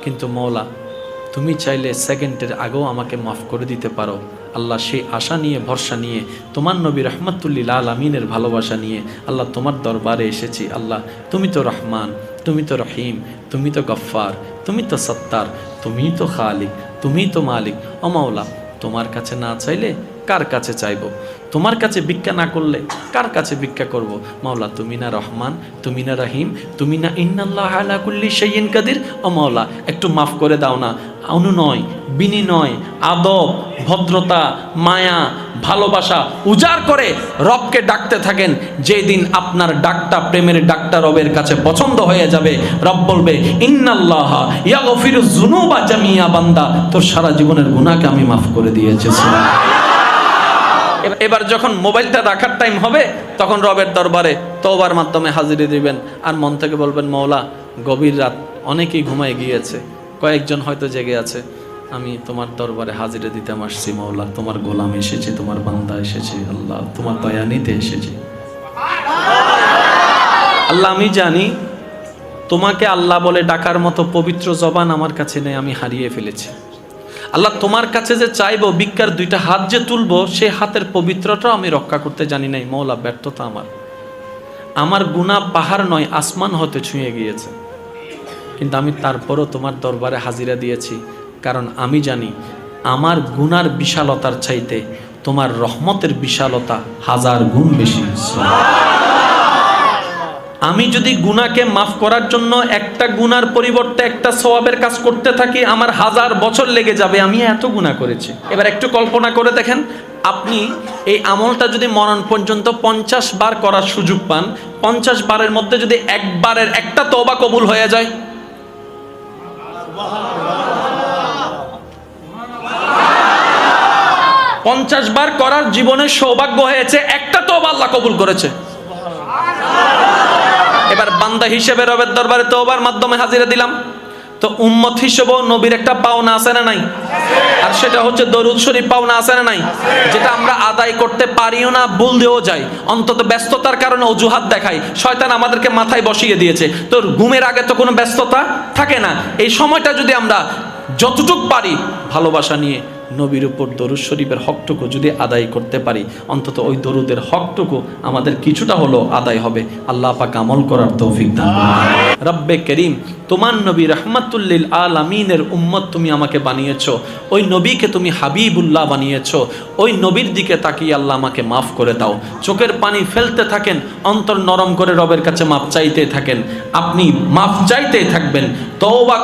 কিন্তু মওলা তুমি চাইলে সেকেন্ডের আগেও আমাকে মাফ করে দিতে পারো। আল্লাহ সেই আশা নিয়ে ভরসা নিয়ে তোমার নবী রহমাতুল্লিল আলামিনের ভালোবাসা নিয়ে আল্লাহ তোমার দরবারে এসেছি। আল্লাহ তুমি তো রহমান, তুমি তো রহিম, তুমি তো গফফার, তুমি তো সত্তার, তুমি তো খালিক, তুমি তো মালিক। ও মাওলা তোমার কাছে না চাইলে কার কাছে চাইব? তোমার কাছে ভিক্ষা না করলে কার কাছে ভিক্ষা করব? মাওলা তুমি না রহমান, তুমি না রহিম, তুমি না ইন্নাল্লাহ আলা কুল্লি শাইইন কাদির। ও মাওলা একটু মাফ করে দাও না। অনুনয়, বিনিময়, আদব, ভদ্রতা, মায়া, ভালোবাসা উজাড় করে রবকে ডাকতে থাকেন। যেই দিন আপনার ডাকটা প্রেমের ডাকটা রবের কাছে পছন্দ হয়ে যাবে, রব বলবে ইন্নাল্লাহ ইয়াগফিরুয যুনুবা জামিয়া, বান্দা তোর সারা জীবনের গুনাহকে আমি মাফ করে দিয়েছি। এবার যখন মোবাইলটা রাখার টাইম হবে তখন রবের দরবারে তওবার মাধ্যমে হাজিরি দিবেন আর মন থেকে বলবেন মওলা গভীর রাত, অনেকেই ঘুমায় গিয়েছে, কয়েকজন হয়তো জেগে আছে, আমি তোমার দরবারে হাজিরা দিতে আসছি মওলা, তোমার গোলাম এসেছে, তোমার বান্দা এসেছে, আল্লাহ তোমার দয়া নিতে এসেছে। আল্লাহ আমি জানি তোমাকে আল্লাহ বলে ডাকার মতো পবিত্র জবান আমার কাছে নেই, আমি হারিয়ে ফেলেছি। আল্লাহ তোমার কাছে যে চাইবো, ভিক্ষার দুইটা হাত যে তুলবো, সে হাতের পবিত্রতাও আমি রক্ষা করতে জানি নাই। মওলা ব্যর্থতা আমার গুনাহ পাহাড় নয় আসমান হতে ছুঁয়ে গিয়েছে, কিন্তু আমি তারপরও তোমার দরবারে হাজিরা দিয়েছি, কারণ আমি জানি আমার গুনার বিশালতার চাইতে তোমার রহমতের বিশালতা হাজার গুণ বেশি। আমি যদি গুনাহকে মাফ করার জন্য একটা গুনার পরিবর্তে একটা সওয়াবের কাজ করতে থাকি, আমার 1000 বছর লেগে যাবে, আমি এত গুনাহ করেছি। এবার একটু কল্পনা করে দেখেন, আপনি এই আমলটা যদি মরণ পর্যন্ত 50 বার করার সুযোগ পান, 50 বারের মধ্যে যদি একবারের একটা তওবা কবুল হয়ে যায়, 50 বার করার জীবনের সৌভাগ্য হয়েছে, একটা তওবা আল্লাহ কবুল করেছে। এবার বান্দা হিসেবে রবের দরবারে তওবার মাধ্যমে হাজিরা দিলাম, তো উম্মত হিসেবেও নবীর একটা পাওনা আছে না নাই? আর সেটা হচ্ছে দরুদ শরীফ পাওনা আছে না নাই? যেটা আমরা আদায় করতে পারিও না, ভুলেও যাই, অন্তত ব্যস্ততার কারণে অজুহাত দেখাই, শয়তান আমাদেরকে মাথায় বসিয়ে দিয়েছে। তো ঘুমের আগে তো কোনো ব্যস্ততা থাকে না, এই সময়টা যদি আমরা যতটুকু পারি ভালোবাসা নিয়ে নবীর উপর দরুদ শরীফের হকটুকু যদি আদায় করতে পারি, অন্তত ওই দরুদের হকটুকু আমাদের কিছুটা হলো আদায় হবে। আল্লাহ পাক আমল করার তৌফিক দান করুন। রব্বে করিম তোমার নবী রহমাতুল্লিল আলামিনের উম্মত তুমি আমাকে বানিয়েছো, ওই নবীকে তুমি হাবিবুল্লাহ বানিয়েছো, ওই নবীর দিকে তাকিয়ে আল্লাহ আমাকে মাফ করে দাও। চোখের পানি ফেলতে থাকেন, অন্তর নরম করে রবের কাছে মাফ চাইতে থাকেন, আপনি মাফ চাইতেই থাকবেন। তওবা